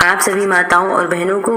आप सभी माताओं और बहनों को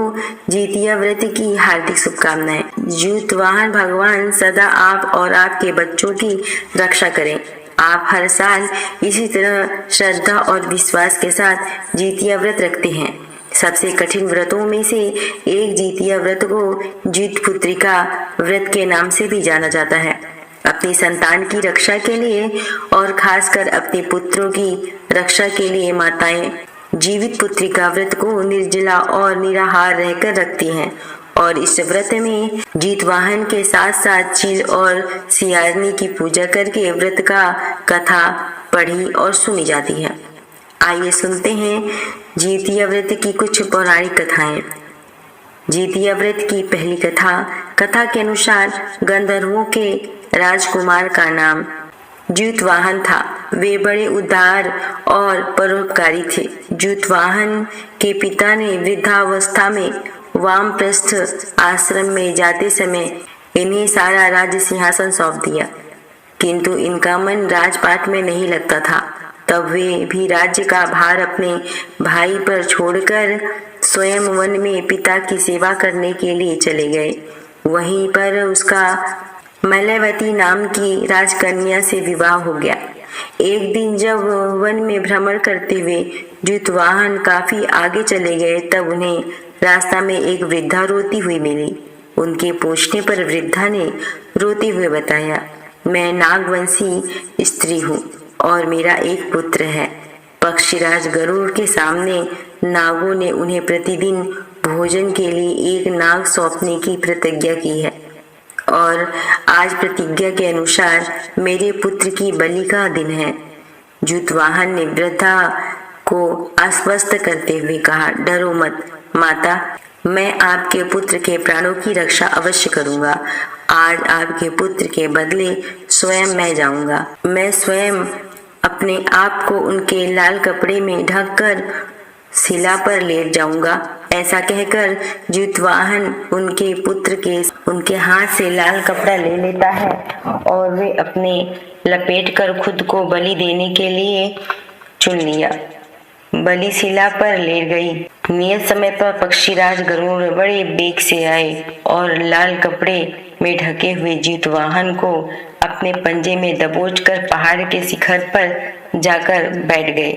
जीतिया व्रत की हार्दिक शुभकामनाएं। ज्यूतवाहन भगवान सदा आप और आपके बच्चों की रक्षा करें। आप हर साल इसी तरह श्रद्धा और विश्वास के साथ जीतिया व्रत रखते हैं। सबसे कठिन व्रतों में से एक जीतिया व्रत को जीत पुत्रिका व्रत के नाम से भी जाना जाता है। अपनी संतान की रक्षा के लिए और खासकर अपने पुत्रों की रक्षा के लिए माताएं जीवित पुत्रिका व्रत को निर्जला और निराहार रहकर रखती हैं और इस व्रत में जीतवाहन के साथ साथ चील और सियारनी की पूजा करके व्रत का कथा पढ़ी और सुनी जाती है। आइए सुनते हैं जीतिया व्रत की कुछ पौराणिक कथाएं। जीतिया व्रत की पहली कथा के अनुसार गंधर्वों के राजकुमार का नाम ज्यूतवाहन था। वे बड़े उदार और परोपकारी थे। ज्यूतवाहन के पिता ने वृद्धावस्था में वामप्रस्थ आश्रम में जाते समय इन्हें सारा राज्य सिंहासन सौंप दिया, किंतु इनका मन राजपाट में नहीं लगता था। तब वे भी राज्य का भार अपने भाई पर छोड़कर स्वयं वन में पिता की सेवा करने के लिए चले गए। वहीं पर उसका मलयवती नाम की राजकन्या से विवाह हो गया। एक दिन जब वन में भ्रमण करते हुए ज्यूतवाहन काफी आगे चले गए, तब उन्हें रास्ता में एक वृद्धा रोती हुई मिली। उनके पूछने पर वृद्धा ने रोते हुए बताया, मैं नागवंशी स्त्री हूँ और मेरा एक पुत्र है। पक्षीराज गरुड़ के सामने नागों ने उन्हें प्रतिदिन भोजन के लिए एक नाग सौंपने की प्रतिज्ञा की है और आज प्रतिज्ञा के अनुसार मेरे पुत्र की बलि का दिन है। ज्यूतवाहन ने वृद्धा को आश्वस्त करते हुए कहा, डरो मत माता, मैं आपके पुत्र के प्राणों की रक्षा अवश्य करूंगा। आज आपके पुत्र के बदले स्वयं मैं जाऊंगा। मैं स्वयं अपने आप को उनके लाल कपड़े में ढककर शिला पर लेट जाऊंगा। ऐसा कहकर ज्यूतवाहन उनके पुत्र के उनके हाथ से लाल कपड़ा ले लेता है और वे अपने लपेट कर खुद को बलि देने के लिए चुन लिया। बलि शिला पर लेट गई। नियत समय पर पक्षीराज गरुड़ बड़े बेग से आए और लाल कपड़े में ढके हुए ज्यूतवाहन को अपने पंजे में दबोचकर पहाड़ के शिखर पर जाकर बैठ गए।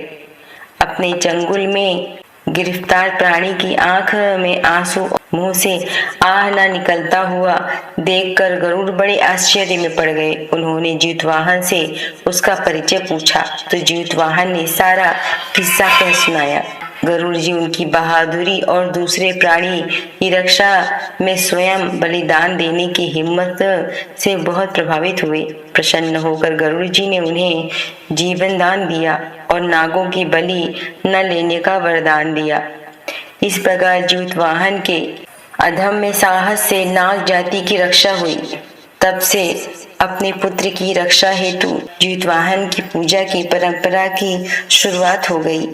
अपने चंगुल में गिरफ्तार प्राणी की आंख में आंसू, मुंह से आह न निकलता हुआ देखकर गरुड़ बड़े आश्चर्य में पड़ गए। उन्होंने ज्यूतवाहन से उसका परिचय पूछा तो ज्यूतवाहन ने सारा किस्सा कह सुनाया। गरुड़ जी उनकी बहादुरी और दूसरे प्राणी की रक्षा में स्वयं बलिदान देने की हिम्मत से बहुत प्रभावित हुए। प्रसन्न होकर गरुड़ जी ने उन्हें जीवन दान दिया और नागों की बलि न लेने का वरदान दिया। इस प्रकार ज्यूतवाहन के अदम्य साहस से नाग जाति की रक्षा हुई। तब से अपने पुत्र की रक्षा हेतु ज्यूतवाहन की पूजा की परंपरा की शुरुआत हो गई।